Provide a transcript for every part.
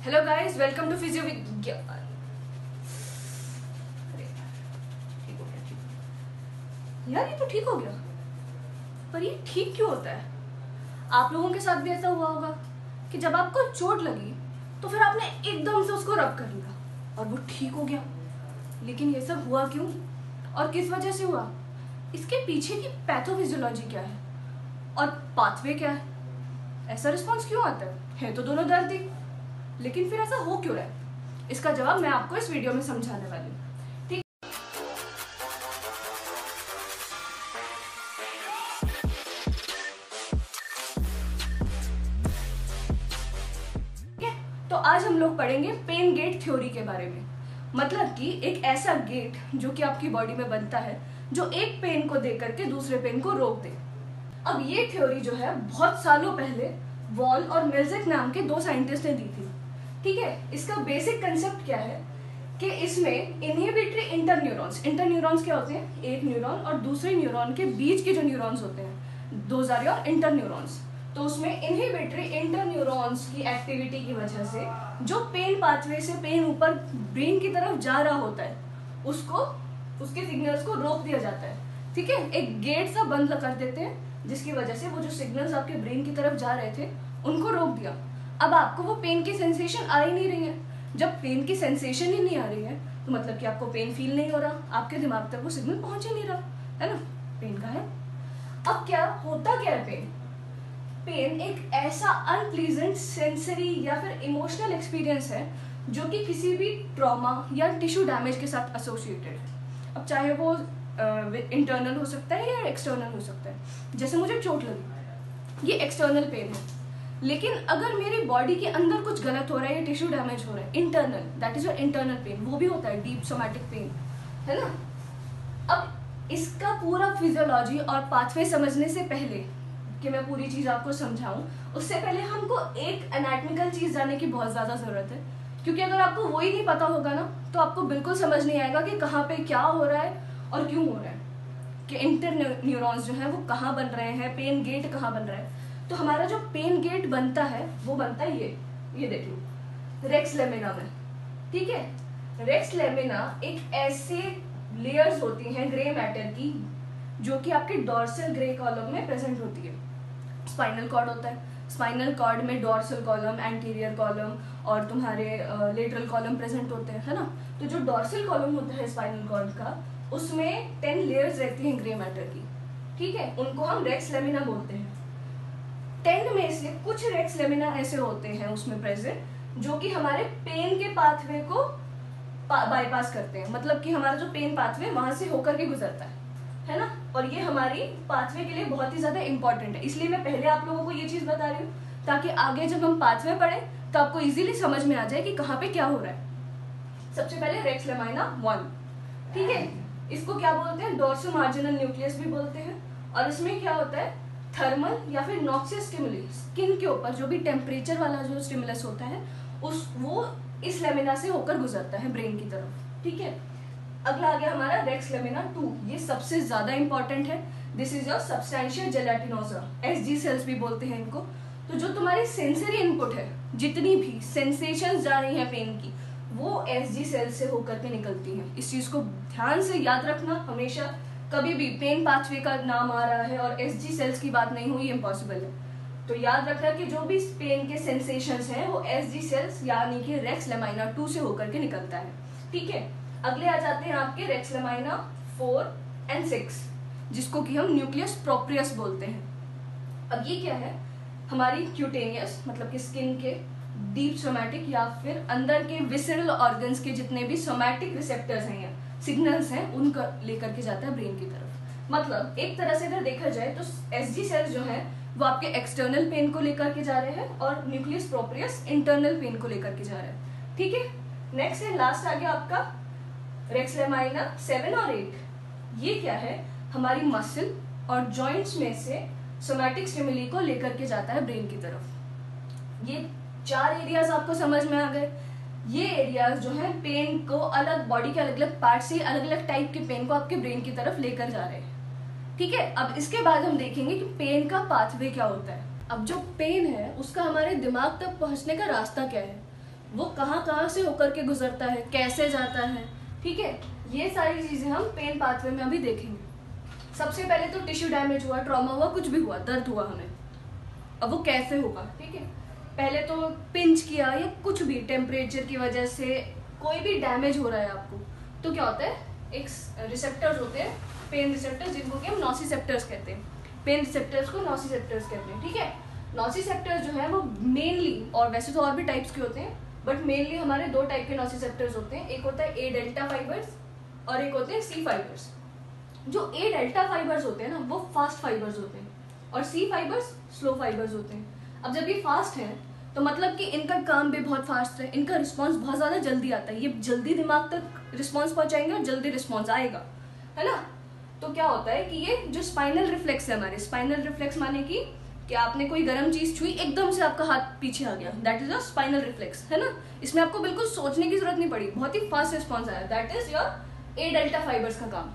Hello guys, welcome to physio Vigyan. ठीक हो गया, यार ये तो ठीक हो गया, पर ये ठीक क्यों होता है? आप लोगों के साथ भी ऐसा हुआ होगा कि जब आपको चोट लगी तो फिर आपने एकदम से उसको रब कर लिया और वो ठीक हो गया। लेकिन ये सब हुआ क्यों और किस वजह से हुआ? इसके पीछे की पैथोफिजियोलॉजी क्या है और पाथवे क्या है? ऐसा रिस्पॉन्स क्यों आता है तो दोनों दर्द ही, लेकिन फिर ऐसा हो क्यों रहा है? इसका जवाब मैं आपको इस वीडियो में समझाने वाली हूँ। ठीक है, तो आज हम लोग पढ़ेंगे पेन गेट थ्योरी के बारे में। मतलब कि एक ऐसा गेट जो कि आपकी बॉडी में बनता है जो एक पेन को दे करके दूसरे पेन को रोक दे। अब ये थ्योरी जो है बहुत सालों पहले वॉल और मिल्जिक नाम के दो साइंटिस्ट ने दी थी। ठीक है, इसका बेसिक कंसेप्ट क्या है कि इसमें इनहिबिटरी इंटरन्यूरॉन्स क्या होते हैं? एक न्यूरॉन और दूसरे न्यूरॉन के बीच के जो न्यूरॉन्स होते हैं, दोज आर योर इंटरन्यूरॉन्स। तो उसमें इनहिबिटरी इंटरन्यूरॉन्स की एक्टिविटी की वजह से जो पेन पाथवे से पेन ऊपर ब्रेन की तरफ जा रहा होता है उसको, उसके सिग्नल्स को रोक दिया जाता है। ठीक है, एक गेट सा बंद कर देते हैं जिसकी वजह से वो जो सिग्नल्स आपके ब्रेन की तरफ जा रहे थे उनको रोक दिया। अब आपको वो पेन की सेंसेशन आ ही नहीं रही है। जब पेन की सेंसेशन ही नहीं आ रही है तो मतलब कि आपको पेन फील नहीं हो रहा, आपके दिमाग तक वो सिग्नल पहुंच ही नहीं रहा है ना, पेन का है। अब क्या होता क्या है? पेन एक ऐसा अनप्लीजेंट सेंसरी या फिर इमोशनल एक्सपीरियंस है जो कि किसी भी ट्रॉमा या टिश्यू डैमेज के साथ एसोसिएटेड है। अब चाहे वो इंटरनल हो सकता है या एक्सटर्नल हो सकता है। जैसे मुझे चोट लगी, ये एक्सटर्नल पेन है, लेकिन अगर मेरी बॉडी के अंदर कुछ गलत हो रहा है या टिश्यू डैमेज हो रहा है, internal, that is your internal pain, वो भी होता है डीप सोमैटिक पेन, है ना। अब इसका पूरा फिजियोलॉजी और पाथवे समझने से पहले कि मैं पूरी चीज आपको समझाऊं, उससे पहले हमको एक एनाटॉमिकल चीज जानने की बहुत ज्यादा जरूरत है। क्योंकि अगर आपको वो ही नहीं पता होगा ना तो आपको बिल्कुल समझ नहीं आएगा कि कहाँ पे क्या हो रहा है और क्यों हो रहा है, कि इंटर न्यूरॉन्स जो है वो कहाँ बन रहे हैं, पेन गेट कहाँ बन रहा है। तो हमारा जो पेन गेट बनता है वो बनता है ये देख लो, रेक्स लेमिना में। ठीक है, रेक्स लेमिना एक ऐसे लेयर्स होती हैं ग्रे मैटर की जो कि आपके डॉर्सल ग्रे कॉलम में प्रेजेंट होती है। स्पाइनल कॉर्ड होता है, स्पाइनल कॉर्ड में डॉर्सल कॉलम, एंटीरियर कॉलम और तुम्हारे लेटरल कॉलम प्रेजेंट होते हैं, है ना। तो जो डॉर्सल कॉलम होता है स्पाइनल कॉर्ड का, उसमें 10 लेयर्स रहती हैं ग्रे मैटर की। ठीक है, उनको हम रेक्स लेमिना बोलते हैं। 10 में से कुछ रेक्स लेमिना ऐसे होते हैं उसमें प्रेजेंट जो कि हमारे पेन के पाथवे को बाईपास करते हैं। मतलब कि हमारा जो पेन पाथवे वहां से होकर के गुजरता है ना। और ये हमारी पाथवे के लिए बहुत ही ज्यादा इंपॉर्टेंट है, इसलिए मैं पहले आप लोगों को ये चीज बता रही हूँ ताकि आगे जब हम पाथवे पढ़े तो आपको इजीली समझ में आ जाए कि कहाँ पे क्या हो रहा है। सबसे पहले रेक्स लेमिना 1। ठीक है, इसको क्या बोलते हैं? डोर्सो मार्जिनल न्यूक्लियस भी बोलते हैं। और इसमें क्या होता है? थर्मल या फिर नॉक्सियस स्टिमुली, स्किन के ऊपर जो भी टेम्परेचर वाला जो स्टिमुलस होता है वो इस लेमिना से होकर गुजरता है ब्रेन की तरफ। ठीक है, अगला आ गया हमारा रेक्स लेमिना 2। ये सबसे ज्यादा इंपॉर्टेंट है। This is your substantia gelatinosa, SG cells भी बोलते हैं इनको। तो जो तुम्हारी सेंसरी इनपुट है, जितनी भी सेंसेशंस जा रही हैं पेन की, वो एसजी सेल्स से होकर के निकलती हैं। इस चीज को ध्यान से याद रखना हमेशा। कभी भी पेन पाथवे का नाम आ रहा है और एसजी सेल्स की बात नहीं हुई, इम्पॉसिबल है। तो याद रखना कि जो भी पेन के सेंसेशंस हैं वो एसजी सेल्स यानी कि रेक्स लेमिना 2 से होकर के निकलता है। ठीक है, अगले आ जाते हैं आपके रेक्स लेमिना 4 एंड 6, जिसको कि हम न्यूक्लियस प्रोप्रियस बोलते हैं। अब ये क्या है? हमारी क्यूटेनियस मतलब कि स्किन के डीप सोमैटिक या फिर अंदर के विसरल ऑर्गन्स के जितने भी सोमैटिक रिसेप्टर्स हैं या सिग्नल्स हैं उनको लेकर के जाता है ब्रेन की तरफ। मतलब एक तरह से अगर देखा जाए तो एसजी सेल्स जो है वो आपके एक्सटर्नल पेन को लेकर के जा रहे हैं और न्यूक्लियस प्रोप्रियस इंटरनल पेन को लेकर के जा रहे हैं। ठीक है, नेक्स्ट है लास्ट आ गया आपका रेक्स लेमिना 7 और 8। ये क्या है? हमारी मसल और जॉइंट्स में से सोमैटिक स्टिमुली को लेकर के जाता है ब्रेन की तरफ। ये 4 एरियाज आपको समझ में आ गए। ये एरियाज जो है पेन को अलग, बॉडी के अलग अलग पार्ट से अलग अलग टाइप के पेन को आपके ब्रेन की तरफ लेकर जा रहे हैं। ठीक है, अब इसके बाद हम देखेंगे कि पेन का पाथवे क्या होता है। अब जो पेन है उसका हमारे दिमाग तक पहुंचने का रास्ता क्या है। वो कहाँ कहाँ से होकर के गुजरता है, कैसे जाता है, ठीक है। ये सारी चीजें हम पेन पाथवे में अभी देखेंगे। सबसे पहले तो टिश्यू डैमेज हुआ, ट्रॉमा हुआ, कुछ भी हुआ, दर्द हुआ हमें, अब वो कैसे होगा, ठीक है। पहले तो पिंच किया या कुछ भी टेम्परेचर की वजह से कोई भी डैमेज हो रहा है आपको, तो क्या होता है, एक रिसेप्टर्स होते हैं, पेन रिसेप्टर्स, जिनको कि हम नॉसिसेप्टर्स कहते हैं। पेन रिसेप्टर्स को नॉसिसेप्टर्स कहते हैं, ठीक है। नॉसिसेप्टर्स जो है वो मेनली, और वैसे तो और भी टाइप्स के होते हैं, बट मेनली हमारे दो टाइप के नॉसिसेप्टर्स होते हैं। एक होता है ए डेल्टा फाइबर्स और एक होते हैं सी फाइबर्स। जो ए डेल्टा फाइबर्स होते हैं ना, वो फास्ट फाइबर्स होते हैं, और सी फाइबर्स स्लो फाइबर्स होते हैं। अब जब ये फास्ट है तो मतलब कि इनका काम भी बहुत फास्ट है, इनका रिस्पॉन्स बहुत ज़्यादा जल्दी आता है, ये जल्दी दिमाग तक रिस्पॉन्स पहुंचाएंगे और जल्दी रिस्पॉन्स आएगा, है ना। तो क्या होता है कि ये जो स्पाइनल रिफ्लेक्स है हमारे, स्पाइनल रिफ्लेक्स माने कि आपने कोई गर्म चीज छुई, एकदम से आपका हाथ पीछे आ गया, that is a spinal reflex, है ना। इसमें आपको बिल्कुल सोचने की जरूरत नहीं पड़ी, बहुत ही फास्ट रिस्पॉन्स आया, that is your A delta fibres का काम,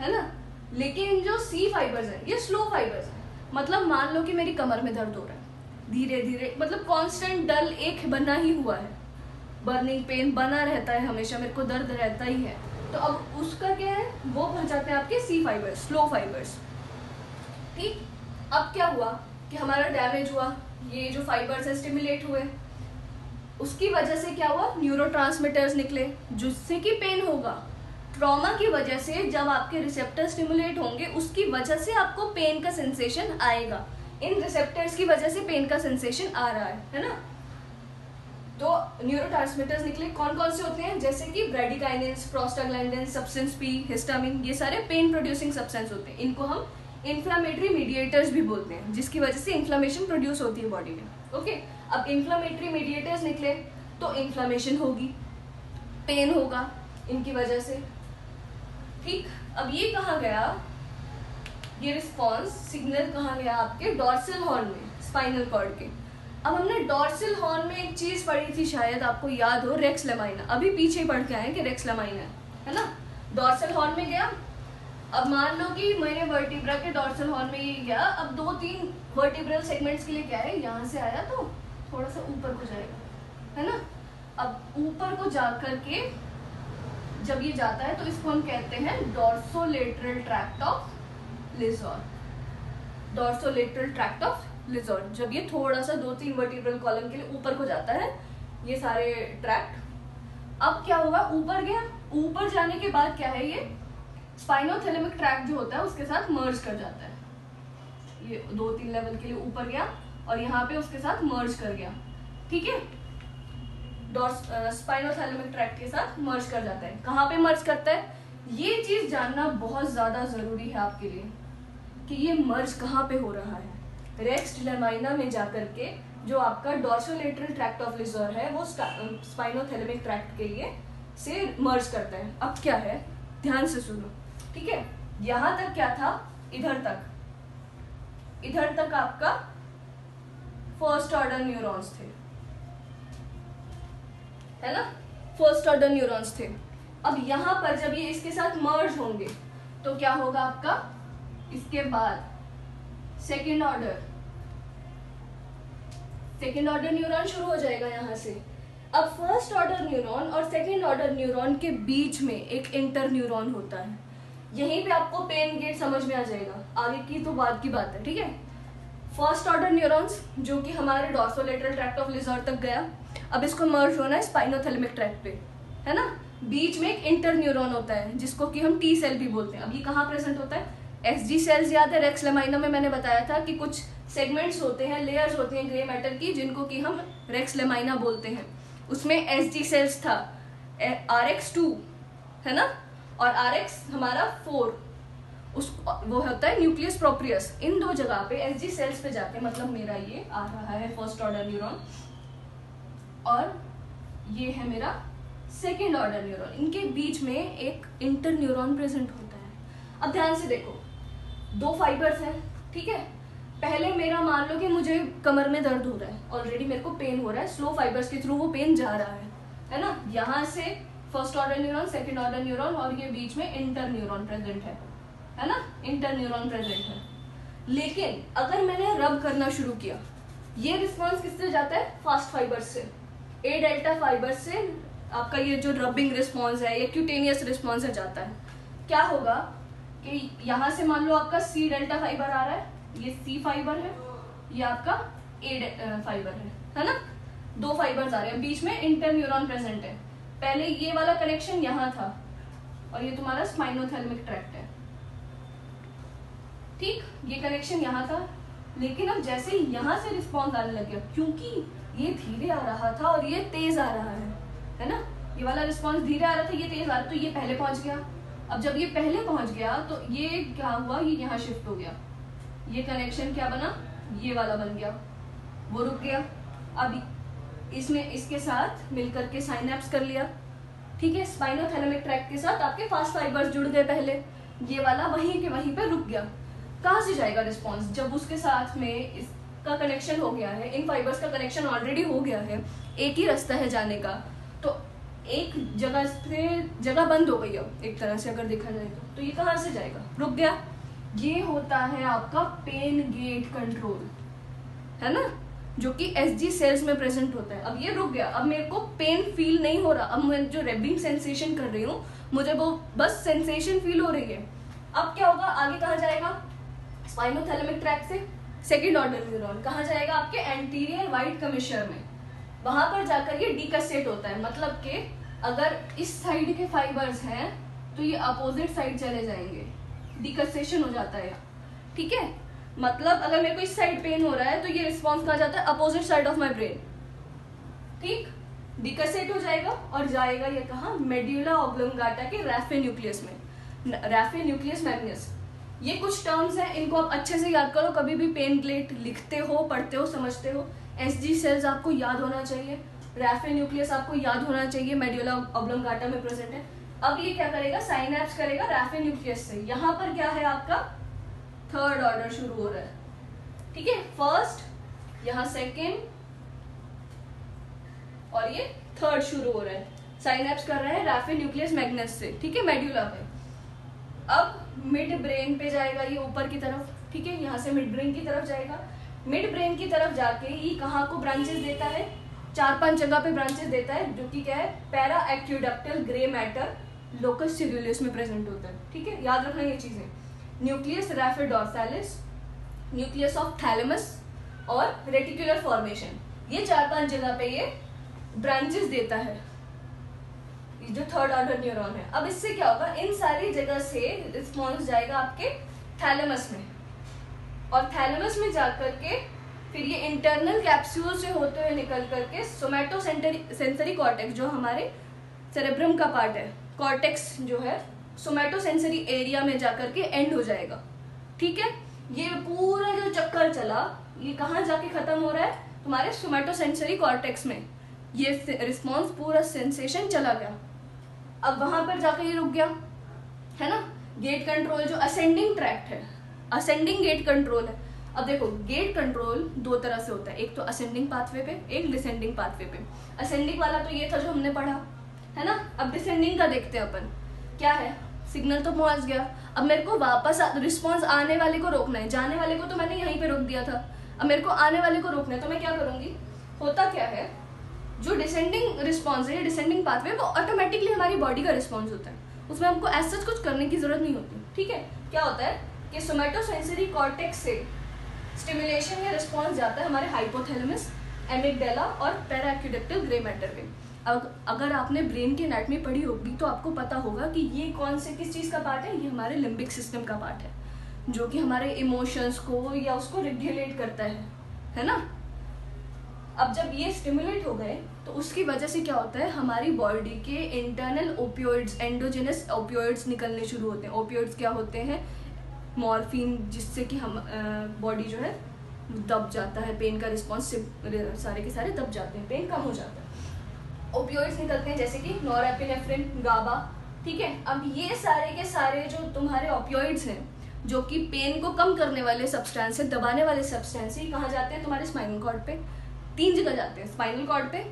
है ना। लेकिन जो सी फाइबर्स है ये स्लो फाइबर्स है। मतलब मान लो कि मेरी कमर में दर्द हो रहा है, धीरे धीरे, मतलब कांस्टेंट डल एक बना ही हुआ है, बर्निंग पेन बना रहता है हमेशा, मेरे को दर्द रहता ही है। तो अब उसका क्या है, वो बन जाते हैं आपके सी फाइबर्स, स्लो फाइबर्स, ठीक। अब क्या हुआ कि हमारा डैमेज हुआ, ये जो फाइबर्स है स्टिमुलेट हुए, उसकी वजह से क्या हुआ, न्यूरोट्रांसमीटर्स निकले जिससे कि पेन होगा। ट्रॉमा की वजह से जब आपके रिसेप्टर स्टिमुलेट होंगे, उसकी वजह से आपको पेन का सेंसेशन आएगा। इन रिसेप्टर्स की वजह से पेन का सेंसेशन आ रहा है ना। तो न्यूरोट्रांसमीटर्स निकले, कौन कौन से होते हैं, जैसे कि ब्रेडिकाइनिन्स, प्रोस्टाग्लैंडिन्स, सब्सटेंस पी, हिस्टामिन, ये सारे पेन प्रोड्यूसिंग सब्सटेंस होते हैं। इनको हम इन्फ्लामेटरी मीडिएटर्स भी बोलते हैं, जिसकी वजह से इन्फ्लामेशन प्रोड्यूस होती है बॉडी में, ओके। अब इन्फ्लामेटरी मीडिएटर्स निकले तो इन्फ्लामेशन होगी, पेन होगा इनकी वजह से, ठीक। अब ये कहाँ गया, ये रिस्पॉन्स सिग्नल कहाँ गया, आपके डॉर्सल हॉर्न में, स्पाइनल कॉर्ड के। अब हमने डॉर्सल हॉर्न में एक चीज पढ़ी थी, शायद आपको याद हो, रेक्स लेमाइना, अभी पीछे पढ़ के आए कि रेक्स लेमाइना है ना। डॉर्सल हॉर्न में गया, अब मान लो कि मैंने वर्टिब्रा के डॉर्सल हॉर्न में ये गया, अब 2-3 वर्टिब्रल सेगमेंट्स के लिए क्या है, यहाँ से आया तो थोड़ा सा ऊपर को जाएगा, है ना। अब ऊपर को जा करके जब ये जाता है तो इसको हम कहते हैं dorsolateral tract of Lissauer, dorsolateral tract of Lissauer. जब ये थोड़ा सा 2-3 वर्टिब्रल कॉलम के लिए ऊपर को जाता है, ये सारे ट्रैक्ट, अब क्या होगा, ऊपर गया, ऊपर जाने के बाद क्या है, ये स्पाइनोथैलेमिक ट्रैक्ट जो होता है उसके साथ मर्ज कर जाता है। ये 2-3 लेवल के लिए ऊपर गया और यहाँ पे उसके साथ मर्ज कर गया, ठीक है। स्पाइनोथैलेमिक ट्रैक्ट के साथ मर्ज कर जाता है। कहाँ पे मर्ज करता है, ये चीज जानना बहुत ज्यादा जरूरी है आपके लिए कि ये मर्ज कहाँ पे हो रहा है। रेक्स लेमाइना में जाकर के जो आपका डॉर्सोलेटरल ट्रैक्ट ऑफ लिज़ोर है वो स्पाइनोथैलेमिक ट्रैक्ट के लिए से मर्ज करता है। अब क्या है, ध्यान से सुनो, ठीक है। यहां तक क्या था, इधर तक आपका फर्स्ट ऑर्डर न्यूरॉन्स थे, है ना, फर्स्ट ऑर्डर न्यूरॉन्स थे। अब यहां पर जब ये इसके साथ मर्ज होंगे तो क्या होगा आपका, इसके बाद सेकेंड ऑर्डर न्यूरॉन शुरू हो जाएगा यहां से। अब फर्स्ट ऑर्डर न्यूरॉन और सेकेंड ऑर्डर न्यूरॉन के बीच में एक इंटर न्यूरॉन होता है, यहीं पे आपको पेन गेट समझ में आ जाएगा, आगे की तो बाद की बात है, ठीक है। फर्स्ट ऑर्डर न्यूरॉन्स जो कि हमारे डॉर्सोलेटरल ट्रैक्ट ऑफ लिज़ोर तक गया, अब इसको मर्ज होना है स्पाइनोथैलेमिक ट्रैक्ट पे, है ना। बीच में एक इंटर न्यूरॉन होता है जिसको कि हम टी सेल भी बोलते हैं। अब ये कहाँ प्रेजेंट होता है, एसजी सेल्स, याद है रेक्स लेमाइना में मैंने बताया था कि कुछ सेगमेंट्स होते हैं, लेयर्स होती हैं ग्रे मैटर की, जिनको कि हम रेक्स लेमाइना बोलते हैं। उसमें एसजी सेल्स था, RX2, है ना, और RX हमारा 4, वो होता है न्यूक्लियस प्रोप्रियस। इन दो जगह पे एसजी सेल्स पे जाके, मतलब मेरा ये आ रहा है फर्स्ट ऑर्डर न्यूरॉन और ये है मेरा सेकेंड ऑर्डर न्यूरॉन, इनके बीच में एक इंटर न्यूरॉन प्रेजेंट होता है। अब ध्यान से देखो, 2 फाइबर्स हैं, ठीक है। पहले मेरा मान लो कि मुझे कमर में दर्द हो रहा है, ऑलरेडी मेरे को पेन हो रहा है, स्लो फाइबर्स के थ्रू वो पेन जा रहा है ना। यहाँ से first order neuron, second order neuron और ये बीच में इंटर न्यूरॉन प्रेजेंट है ना, इंटर न्यूरॉन प्रेजेंट है। लेकिन अगर मैंने रब करना शुरू किया, ये रिस्पॉन्स किससे जाता है, फास्ट फाइबर्स से, ए डेल्टा फाइबर से आपका ये जो रबिंग रिस्पॉन्स है या क्यूटेनियस रिस्पॉन्स है जाता है। क्या होगा कि यहाँ से मान लो आपका सी डेल्टा फाइबर आ रहा है, ये सी फाइबर है, ये आपका ए फाइबर है ना, दो फाइबर्स आ रहे हैं, बीच में इंटरन्यूरॉन प्रेजेंट है। पहले ये वाला कनेक्शन यहाँ था और ये तुम्हारा स्पाइनोथैलेमिक ट्रैक्ट है, ठीक, ये कनेक्शन यहाँ था। लेकिन अब जैसे यहाँ से रिस्पॉन्स आने लग गया, क्योंकि ये धीरे आ रहा था और ये तेज आ रहा है ना, ये वाला रिस्पॉन्स धीरे आ रहा था, ये तेज आ रहा था, तो ये पहले पहुंच गया। अब जब ये पहले पहुंच गया तो ये क्या हुआ, ये यहाँ शिफ्ट हो गया, ये कनेक्शन क्या बना, ये वाला बन गया, वो रुक गया। अब इसमें इसके साथ मिलकर के साइनेप्स कर लिया, ठीक है, स्पाइनोथैलेमिक ट्रैक्ट के साथ आपके फास्ट फाइबर्स जुड़ गए पहले, ये वाला वहीं के वहीं पे रुक गया। कहाँ से जाएगा रिस्पॉन्स, जब उसके साथ में इसका कनेक्शन हो गया है, इन फाइबर्स का कनेक्शन ऑलरेडी हो गया है, एक ही रास्ता है जाने का, तो एक जगह से जगह बंद हो गई अब एक तरह से अगर देखा जाए तो ये कहाँ से जाएगा, रुक गया। ये होता है आपका पेन गेट कंट्रोल, है ना, जो कि एसजी सेल्स में प्रेजेंट होता है। अब ये रुक गया, अब मेरे को पेन फील नहीं हो रहा, अब मैं जो रबिंग सेंसेशन कर रही हूँ मुझे वो बस सेंसेशन फील हो रही है। अब क्या होगा, आगे कहाँ जाएगा, स्पाइनोथैलेमिक ट्रैक्ट से सेकेंड ऑर्डर न्यूरॉन कहाँ जाएगा, आपके एंटीरियर वाइट कमिश्चर में, वहां पर जाकर ये डिकसेट होता है। मतलब कि अगर इस साइड के फाइबर्स हैं तो ये अपोजिट साइड चले जाएंगे, डिकसेशन हो जाता है, ठीक है। मतलब अगर मेरे को इस साइड पेन हो रहा है तो ये रिस्पॉन्स कहाँ जाता है, opposite side of my brain, ठीक, डिकसेट हो जाएगा और जाएगा ये कहाँ, मेड्यूला ऑब्लोंगाटा के रैफे न्यूक्लियस में, रैफे न्यूक्लियस मैग्नस। ये कुछ टर्म्स हैं, इनको आप अच्छे से याद करो, कभी भी पेन ग्लेट लिखते हो, पढ़ते हो, समझते हो, एसजी सेल्स आपको याद होना चाहिए, रैफे न्यूक्लियस आपको याद होना चाहिए, मेड्यूला ऑब्लोंगाटा में प्रेजेंट है। अब ये क्या करेगा, साइनेप्स करेगा रैफे न्यूक्लियस से, यहाँ पर क्या है आपका थर्ड ऑर्डर शुरू हो रहा है, ठीक है, फर्स्ट, यहाँ सेकेंड और ये थर्ड शुरू हो रहा है, साइनेप्स कर रहे हैं रैफे न्यूक्लियस मैग्नस से, ठीक है, मेड्यूला पे। अब मिड ब्रेन पे जाएगा ये ऊपर की तरफ, ठीक है, यहाँ से मिड ब्रेन की तरफ जाएगा, मिड ब्रेन की तरफ जाके ये कहाँ को ब्रांचेस देता है, 4-5 जगह पे ब्रांचेस देता है, जो कि क्या है, para aqueductal grey matter locus सिरुलियस में प्रेजेंट होता है, ठीक है, याद रखना ये चीजें, न्यूक्लियस रैफे डॉर्सालिस, न्यूक्लियस ऑफ थैलेमस और रेटिकुलर फॉर्मेशन, ये 4-5 जगह पे ये ब्रांचेस देता है, ये जो थर्ड ऑर्डर न्यूरॉन है। अब इससे क्या होगा, इन सारी जगह से रिस्पॉन्स जाएगा आपके थैलेमस में, और थैलेमस में जाकर के फिर ये इंटरनल कैप्सूल से होते हुए निकल करके सोमैटो सेंसरी कॉर्टेक्स, जो हमारे सेरेब्रम का पार्ट है, कॉर्टेक्स जो है सोमैटो सेंसरी एरिया में जाकर के एंड हो जाएगा, ठीक है। ये पूरा जो चक्कर चला ये कहाँ जाके खत्म हो रहा है, तुम्हारे सोमैटो सेंसरी कॉर्टेक्स में, ये रिस्पॉन्स पूरा सेंसेशन चला गया, अब वहां पर जाकर ये रुक गया, है ना। गेट कंट्रोल जो असेंडिंग ट्रैक्ट है, असेंडिंग गेट कंट्रोल है। अब देखो गेट कंट्रोल दो तरह से होता है, एक तो असेंडिंग पाथवे पे, एक डिसेंडिंग पाथवे पे। असेंडिंग वाला तो ये था जो हमने पढ़ा, है ना। अब डिसेंडिंग का देखते हैं अपन, क्या है, सिग्नल तो पहुंच गया, अब मेरे को वापस रिस्पॉन्स आने वाले को रोकना है, जाने वाले को तो मैंने यहीं पे रोक दिया था, अब मेरे को आने वाले को रोकना है, तो मैं क्या करूंगी, होता क्या है, जो डिसेंडिंग रिस्पॉन्स है, डिसेंडिंग पाथवे, वो ऑटोमेटिकली हमारी बॉडी का रिस्पॉन्स होता है, उसमें हमको ऐसा कुछ करने की जरूरत नहीं होती, ठीक है। क्या होता है कि सोमैटोसेंसरी कॉर्टेक्स से स्टिमुलेशन या रिस्पॉन्स जाता है हमारे हाइपोथैलेमस, एमिगडाला और पैराक्यूडेक्टल ग्रे मैटर पे। अगर आपने ब्रेन की एनाटॉमी पढ़ी होगी तो आपको पता होगा कि ये कौन से किस चीज़ का पार्ट है, ये हमारे लिम्बिक सिस्टम का पार्ट है, जो कि हमारे इमोशंस को या उसको रेगुलेट करता है ना। अब जब ये स्टिमुलेट हो गए तो उसकी वजह से क्या होता है, हमारी बॉडी के इंटरनल ओपियोइड्स, एंडोजेनस ओपियोइड्स निकलने शुरू होते हैं। ओपियोइड्स क्या होते हैं, मॉर्फिन, जिससे कि हम बॉडी जो है दब जाता है, पेन का रिस्पॉन्स सारे के सारे दब जाते हैं, पेन कम हो जाता है। ओपियोइड्स निकलते हैं जैसे कि नॉरएपिनेफ्रिन, गाबा, ठीक है। अब ये सारे के सारे जो तुम्हारे ओपियोइड्स हैं, जो कि पेन को कम करने वाले सब्सटेंस है, दबाने वाले सब्सटेंस है, कहाँ जाते हैं, तुम्हारे स्पाइनल कॉर्ड पे। 3 जगह जाते हैं, स्पाइनल कॉर्ड पे,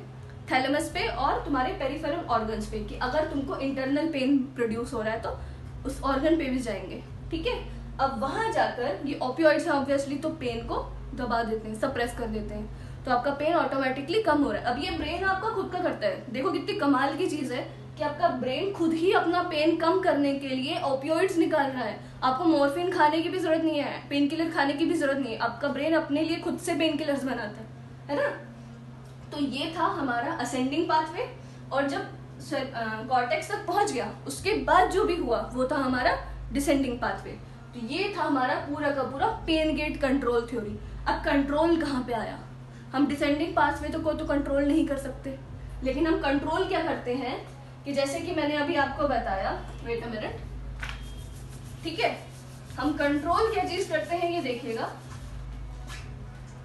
थैलेमस पे और तुम्हारे पेरिफेरल ऑर्गन्स पे, कि अगर तुमको इंटरनल पेन प्रोड्यूस हो रहा है तो उस ऑर्गन पे भी जाएंगे, ठीक है। अब वहां जाकर ये ओपियोइड्स हैं ऑब्वियसली, तो पेन को दबा देते हैं, सप्रेस कर देते हैं। तो आपका पेन ऑटोमेटिकली कम हो रहा है। अब ये ब्रेन आपका खुद का करता है। देखो कितनी कमाल की चीज है कि आपका ब्रेन खुद ही अपना पेन कम करने के लिए ओपियोइड्स निकाल रहा है। आपको मॉर्फिन खाने की भी जरूरत नहीं है, पेन किलर खाने की भी जरूरत नहीं है, आपका ब्रेन अपने लिए खुद से पेन किलर्स बनाता है ना। तो ये था हमारा असेंडिंग पाथवे, और जब कॉर्टेक्स तक पहुंच गया उसके बाद जो भी हुआ वो था हमारा डिसेंडिंग पाथवे। तो ये था हमारा पूरा का पूरा पेन गेट कंट्रोल थ्योरी। अब कंट्रोल कहाँ पे आया? हम डिसेंडिंग पाथवे को तो कंट्रोल नहीं कर सकते, लेकिन हम कंट्रोल क्या करते हैं कि जैसे कि मैंने अभी आपको बताया, वेट अ मिनट, ठीक है, हम कंट्रोल क्या चीज करते हैं ये देखिएगा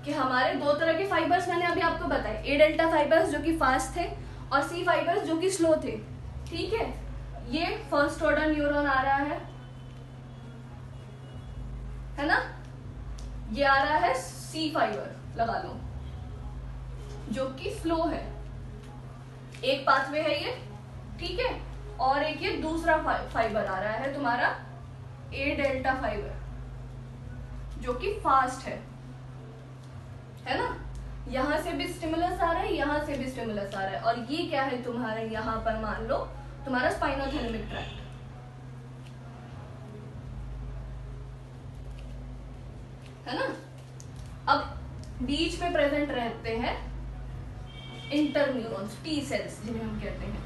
कि हमारे दो तरह के फाइबर्स मैंने अभी आपको बताए, ए डेल्टा फाइबर्स जो कि फास्ट थे और सी फाइबर्स जो कि स्लो थे, ठीक है। ये फर्स्ट ऑर्डर न्यूरॉन आ रहा है ना, ये आ रहा है सी फाइबर लगा लो जो कि स्लो है, एक पाथवे है ये, ठीक है, और एक ये दूसरा फाइबर आ रहा है तुम्हारा ए डेल्टा फाइबर जो कि फास्ट है ना। यहां से भी स्टिमुलस आ रहा है, यहां से भी स्टिमुलस आ रहा है, और ये क्या है तुम्हारे यहां पर मान लो तुम्हारा स्पाइनोथैलेमिक ट्रैक्ट, है ना। अब बीच में प्रेजेंट रहते हैं इंटरन्यूरॉन्स, टी सेल्स जिन्हें हम कहते हैं,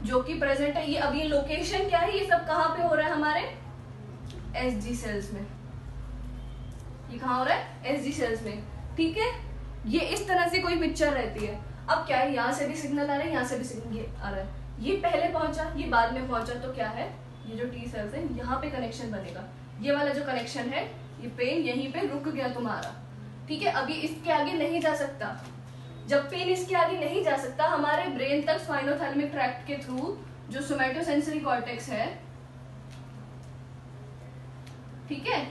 जो कि प्रेजेंट है। ये अब ये लोकेशन क्या है, ये सब कहां पे हो रहा है हमारे एसजी सेल्स में। ये कहां हो रहा है? एसजी सेल्स में, ठीक है। ये इस तरह से कोई पिक्चर रहती है। अब क्या है, यहाँ से भी सिग्नल आ रहा है, यहाँ से भी सिग्नल आ रहा है, ये पहले पहुंचा, ये बाद में पहुंचा, तो क्या है, ये जो टी सेल्स है यहाँ पे कनेक्शन बनेगा। ये वाला जो कनेक्शन है, ये पेन यहीं पे रुक गया तुम्हारा, ठीक है। अभी इसके आगे नहीं जा सकता। जब पेन इसके आगे नहीं जा सकता, हमारे ब्रेन तक स्पाइनोथैलेमिक ट्रैक्ट के थ्रू जो सोमैटोसेंसरी कॉर्टेक्स है, ठीक है,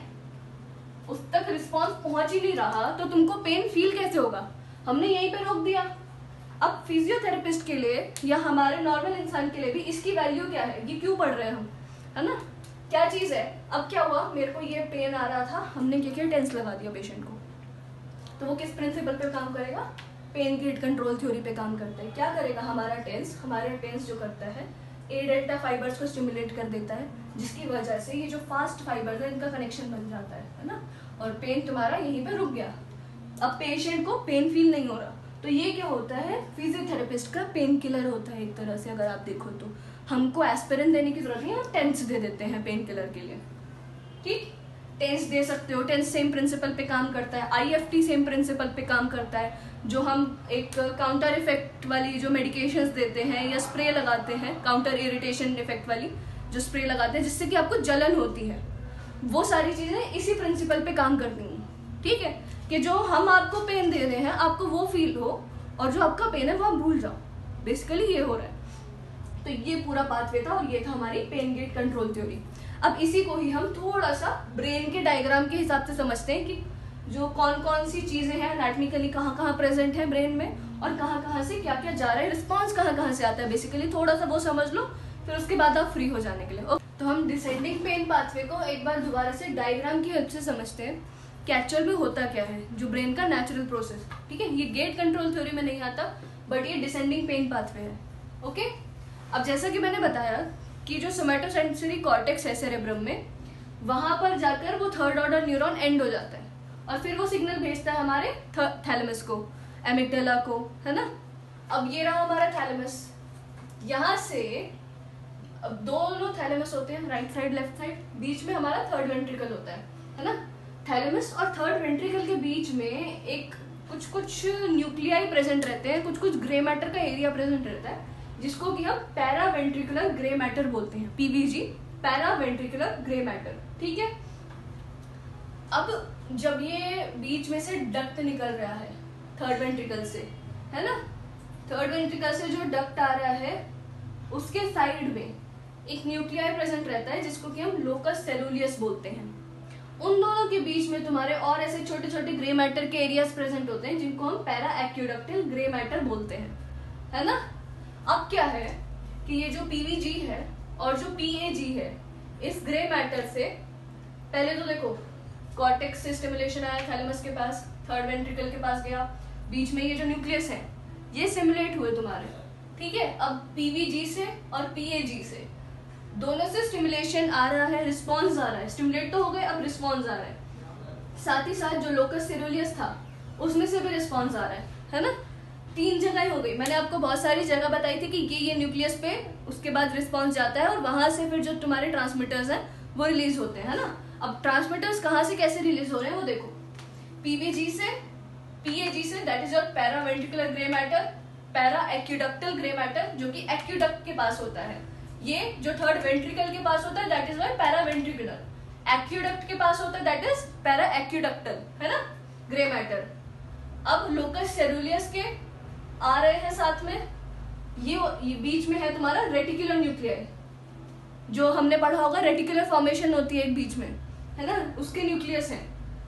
उस तक रिस्पांस पहुंच ही नहीं रहा, तो तुमको पेन फील कैसे होगा? हमने यहीं पे रोक दिया। अब फिजियोथेरेपिस्ट के लिए या हमारे नॉर्मल इंसान के लिए भी इसकी वैल्यू क्या है, ये क्यों पढ़ रहे हैं हम, है ना, क्या चीज है। अब क्या हुआ, मेरे को ये पेन आ रहा था, हमने क्या किया, टेंस लगा दिया पेशेंट को, तो वो किस प्रिंसिपल पे काम करेगा, पेन गेट कंट्रोल थ्योरी पे काम करता है। क्या करेगा हमारा टेंस जो करता है ए डेल्टा फाइबर्स को स्टिमुलेट कर देता है, जिसकी वजह से ये जो फास्ट फाइबर्स है इनका कनेक्शन बन जाता है ना, और पेन तुम्हारा यहीं पे रुक गया। अब पेशेंट को पेन फील नहीं हो रहा, तो ये क्या होता है, फिजियोथेरेपिस्ट का पेन किलर होता है एक तरह से। अगर आप देखो तो हमको एस्पिरिन देने की जरूरत नहीं है, टेंस दे देते हैं पेन किलर के लिए, ठीक। टेंस दे सकते हो, टेंस सेम प्रिंसिपल पे काम करता है, आईएफटी सेम प्रिंसिपल पे काम करता है। जो हम एक काउंटर इफेक्ट वाली जो मेडिकेशंस देते हैं या स्प्रे लगाते हैं, काउंटर इरिटेशन इफेक्ट वाली जो स्प्रे लगाते हैं जिससे कि आपको जलन होती है, वो सारी चीजें इसी प्रिंसिपल पे काम करती हैं, ठीक है। कि जो हम आपको पेन दे रहे हैं आपको वो फील हो, और जो आपका पेन है वो आप भूल जाओ, बेसिकली ये हो रहा है। तो ये पूरा पाथवे था, और ये था हमारी पेन गेट कंट्रोल थ्योरी। अब इसी को ही हम थोड़ा सा ब्रेन के डायग्राम के हिसाब से समझते हैं कि जो कौन कौन सी चीजें हैं एनाटॉमिकली कहाँ कहाँ प्रेजेंट है ब्रेन में, और कहाँ कहाँ से क्या क्या जा रहा है, रिस्पॉन्स कहाँ कहाँ से आता है, बेसिकली थोड़ा सा वो समझ लो, फिर उसके बाद आप फ्री हो जाने के लिए। तो हम डिसेंडिंग पेन पाथवे को एक बार दोबारा से डायग्राम की हेल्प से समझते हैं कि एक्चुअल में होता क्या है, जो ब्रेन का नेचुरल प्रोसेस, ठीक है। ये गेट कंट्रोल थ्योरी में नहीं आता, बट ये डिसेंडिंग पेन पाथवे है, ओके। अब जैसा कि मैंने बताया कि जो सोमैटोसेंसरी कॉर्टेक्स है सेरेब्रम में, वहां पर जाकर वो थर्ड ऑर्डर न्यूरॉन एंड हो जाता है, और फिर वो सिग्नल भेजता है हमारे थैलेमस को, एमिगडाला को, है ना। अब ये रहा हमारा थैलेमस, यहाँ से अब दोनों थैलेमस होते हैं, राइट साइड लेफ्ट साइड, बीच में हमारा थर्ड वेंट्रिकल होता है ना। थैलेमस और थर्ड वेंट्रिकल के बीच में एक कुछ न्यूक्लियाई प्रेजेंट रहते हैं, कुछ ग्रे मैटर का एरिया प्रेजेंट रहता है, जिसको कि हम पैरा वेंट्रिकुलर ग्रे मैटर बोलते हैं, पीवीजी, पैरा वेंट्रिकुलर ग्रे मैटर, ठीक है। अब जब ये बीच में से डक्ट निकल रहा है थर्ड वेंट्रिकल से, है ना, थर्ड वेंट्रिकल से जो डक्ट आ रहा है उसके साइड में एक न्यूक्लियाई प्रेजेंट रहता है, जिसको कि हम लोकस सेलुलियस बोलते हैं। उन दोनों के बीच में तुम्हारे और ऐसे छोटे छोटे ग्रे मैटर के एरियाज प्रेजेंट होते हैं, जिनको हम पैरा एक्यूडक्टिल ग्रे मैटर बोलते हैं, है ना। अब क्या है कि ये जो पीवीजी है और जो पीएजी है, इस ग्रे मैटर से पहले तो देखो कॉर्टेक्स से स्टिमुलेशन आया थैलेमस के पास, थर्ड वेंट्रिकल के पास गया, बीच में ये जो न्यूक्लियस है ये स्टिमुलेट हुए तुम्हारे, ठीक है। अब पीवीजी से और पीएजी से दोनों से स्टिमुलेशन आ रहा है, रिस्पॉन्स आ रहा है, स्टिमुलेट तो हो गए, अब रिस्पॉन्स आ रहा है। साथ ही साथ जो लोकस सेरुलियस था उसमें से भी रिस्पॉन्स आ रहा है ना। 3 जगह हो गई, मैंने आपको बहुत सारी जगह बताई थी कि ये न्यूक्लियस पे उसके बाद रिस्पॉन्स जाता है और वहां से फिर जो तुम्हारे ट्रांसमिटर्स हैं वो रिलीज होते हैं, है ना। अब ट्रांसमिटर्स कहाँ से कैसे रिलीज हो रहे हैं वो देखो, पीवीजी से, पीएजी से, that is your paraventricular grey matter, para aqueductal grey matter जो कि एक्यूडक्ट के पास होता है, ये जो थर्ड वेंट्रिकल के पास होता है दैट इज वाई पैरावेंट्रिकुलर, एक्यूडक्ट के पास होता है दैट इज पैरा एक्यूडक्टल, है ना, ग्रे मैटर। अब लोकस सेरुलियस के आ रहे हैं साथ में, ये बीच में है तुम्हारा रेटिकुलर न्यूक्लियाई, जो हमने पढ़ा होगा रेटिकुलर फॉर्मेशन होती है एक बीच में, है ना, उसके न्यूक्लियस हैं,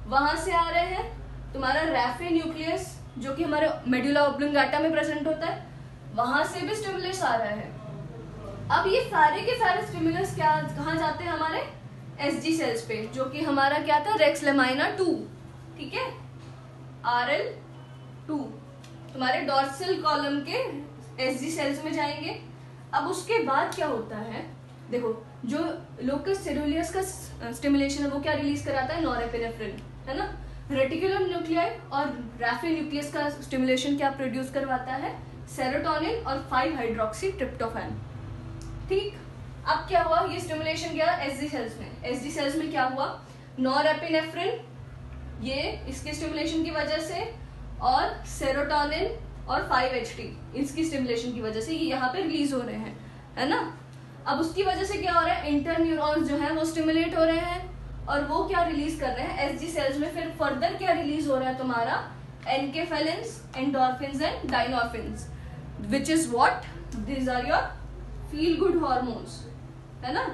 वहां से आ रहे हैं तुम्हारा रैफे न्यूक्लियस जो कि हमारे मेडुला ऑब्लिंगाटा में प्रेजेंट होता है, वहां से भी स्टिमुलस आ रहा है। अब ये सारे के सारे स्टिमुलस क्या कहाँ जाते हैं हमारे एसजी सेल्स पे, जो कि हमारा क्या था रेक्स लेमाइना 2, ठीक है, RL2 तुम्हारे डॉर्सल कॉलम के एसजी सेल्स में जाएंगे। अब उसके बाद क्या होता है देखो, जो लोकस सेरुलियस का स्टिमुलेशन है वो क्या रिलीज कराता है, नॉरएपिनेफ्रिन, है ना। रेटिकुलर न्यूक्लियाई और रैफे न्यूक्लियस का स्टिमुलेशन क्या प्रोड्यूस करवाता है, सेरोटोनिन और 5 हाइड्रोक्सी ट्रिप्टोफैन, ठीक। अब क्या हुआ, ये स्टिमुलेशन गया एसजी सेल्स में, एसजी सेल्स में क्या हुआ, नॉरएपिनेफ्रिन ये इसके स्टिमुलेशन की वजह से और सेरोटोनिन और 5-HT इसकी स्टिमुलेशन की वजह से ये यहाँ पे रिलीज हो रहे हैं, है ना। अब उसकी वजह से क्या हो रहा है, इंटरन्यूरॉन्स जो है वो स्टिमुलेट हो रहे हैं और वो क्या रिलीज कर रहे हैं एसजी सेल्स में। फिर फर्दर क्या रिलीज हो रहा है तुम्हारा, enkephalins, endorphins and dynorphins, which is what, these are your feel good hormones, है ना।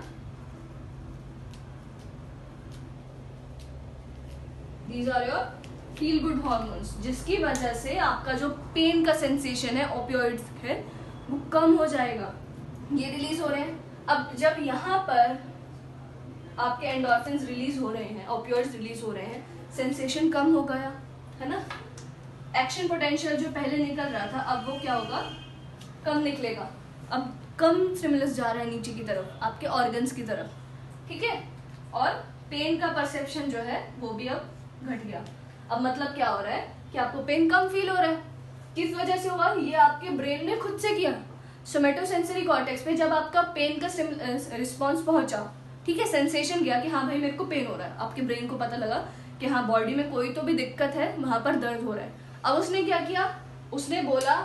These are your feel good hormones, जिसकी वजह से आपका जो पेन का सेंसेशन है ओपियोइड्स है वो कम हो जाएगा, ये रिलीज हो रहे हैं। अब जब यहाँ पर आपके एंडोर्फिन्स रिलीज हो रहे हैं, ओपियोइड्स रिलीज हो रहे हैं, सेंसेशन कम हो गया, है ना। एक्शन पोटेंशियल जो पहले निकल रहा था अब वो क्या होगा, कम निकलेगा। अब कम स्टिमुलस जा रहा है नीचे की तरफ, आपके ऑर्गन्स की तरफ, ठीक है। और पेन का परसेप्शन जो है वो भी अब घट गया। अब मतलब क्या हो रहा है कि आपको पेन कम फील हो रहा है, किस वजह से हुआ, ये आपके ब्रेन ने खुद से किया। सोमेटोसेंसरी कॉर्टेक्स पे जब आपका पेन का रिस्पॉन्स पहुंचा, ठीक है, सेंसेशन गया कि हाँ भाई मेरे को पेन हो रहा है, आपके ब्रेन को पता लगा कि हाँ बॉडी में कोई तो भी दिक्कत है, वहां पर दर्द हो रहा है। अब उसने क्या किया, उसने बोला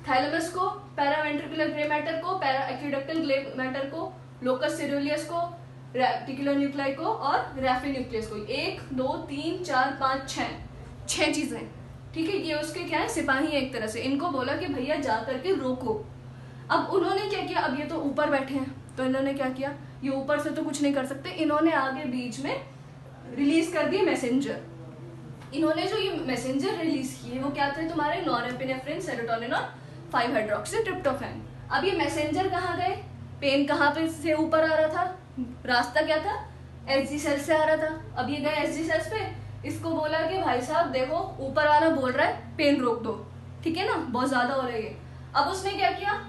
थैलेमस को, पैरावेंट्रिकुलर ग्रे मैटर को, पैरा एक्यूडक्टल ग्रे मैटर को, लोकस सेरुलियस को, रेटिकुलर न्यूक्लियाई को और रैफे न्यूक्लियस को, 1 2 3 4 5 6 चीजें, ठीक है। ये उसके क्या है, सिपाही है एक तरह से, इनको बोला कि भैया जा करके रोको। अब उन्होंने क्या किया, अब ये तो ऊपर बैठे हैं तो इन्होंने क्या किया, ये ऊपर से तो कुछ नहीं कर सकते, इन्होंने आगे बीच में रिलीज कर दिए मैसेंजर। इन्होंने जो ये मैसेंजर रिलीज किए वो क्या थे तुम्हारे, नॉरएपिनेफ्रिन, सेरोटोनिन और 5-हाइड्रोक्सी ट्रिप्टोफैन। अब ये मैसेंजर कहाँ गए, पेन कहाँ पे से ऊपर आ रहा था, रास्ता क्या था, एसजी सेल्स से आ रहा था। अब ये गए एसजी सेल्स पे, इसको बोला कि भाई साहब देखो ऊपर आना बोल रहा है, पेन रोक दो, ठीक है ना, बहुत ज्यादा हो रही है। अब उसने क्या किया,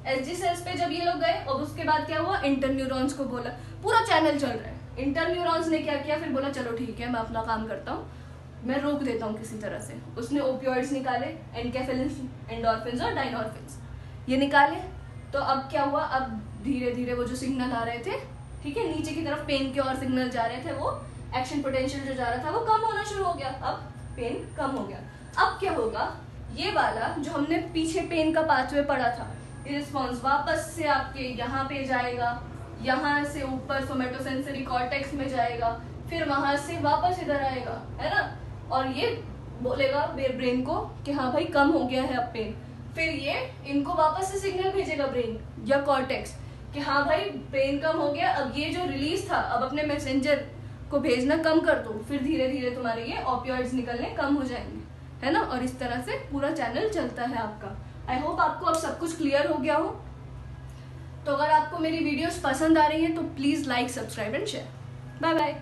एसजी सेल्स पे जब ये लोग गए, और उसके बाद क्या हुआ, इंटरन्यूरॉन्स को बोला, पूरा चैनल चल रहा है। इंटरन्यूरॉन्स ने क्या किया, फिर बोला चलो ठीक है मैं अपना काम करता हूँ, मैं रोक देता हूँ किसी तरह से। उसने ओपियोइड्स निकाले, एनकेफेलिन्स, एंडोर्फिन्स और डायनोर्फिन्स, ये निकाले। तो अब क्या हुआ, अब धीरे धीरे वो जो सिग्नल आ रहे थे, ठीक है, नीचे की तरफ पेन के और सिग्नल जा रहे थे, वो एक्शन पोटेंशियल जो जा रहा था वो कम होना शुरू हो गया, अब पेन कम हो गया। अब क्या होगा, ये वाला जो हमने पीछे पेन का पाथवे पढ़ा था, रिस्पॉन्स वापस से आपके यहाँ पे जाएगा, यहाँ से ऊपर सोमेटोसेंसरी कॉर्टेक्स में जाएगा, फिर वहां से वापस इधर आएगा, है ना, और ये बोलेगा ब्रेन को कि हाँ भाई कम हो गया है अब पेन। फिर ये इनको वापस से सिग्नल भेजेगा ब्रेन या कॉर्टेक्स कि हाँ भाई पेन कम हो गया, अब ये जो रिलीज था अब अपने मैसेंजर को भेजना कम कर दो। फिर धीरे धीरे तुम्हारे ये ओपियोइड्स निकलने कम हो जाएंगे, है ना, और इस तरह से पूरा चैनल चलता है आपका। आई होप आपको अब सब कुछ क्लियर हो गया हो। तो अगर आपको मेरी वीडियोस पसंद आ रही है तो please like, subscribe and share. Bye bye.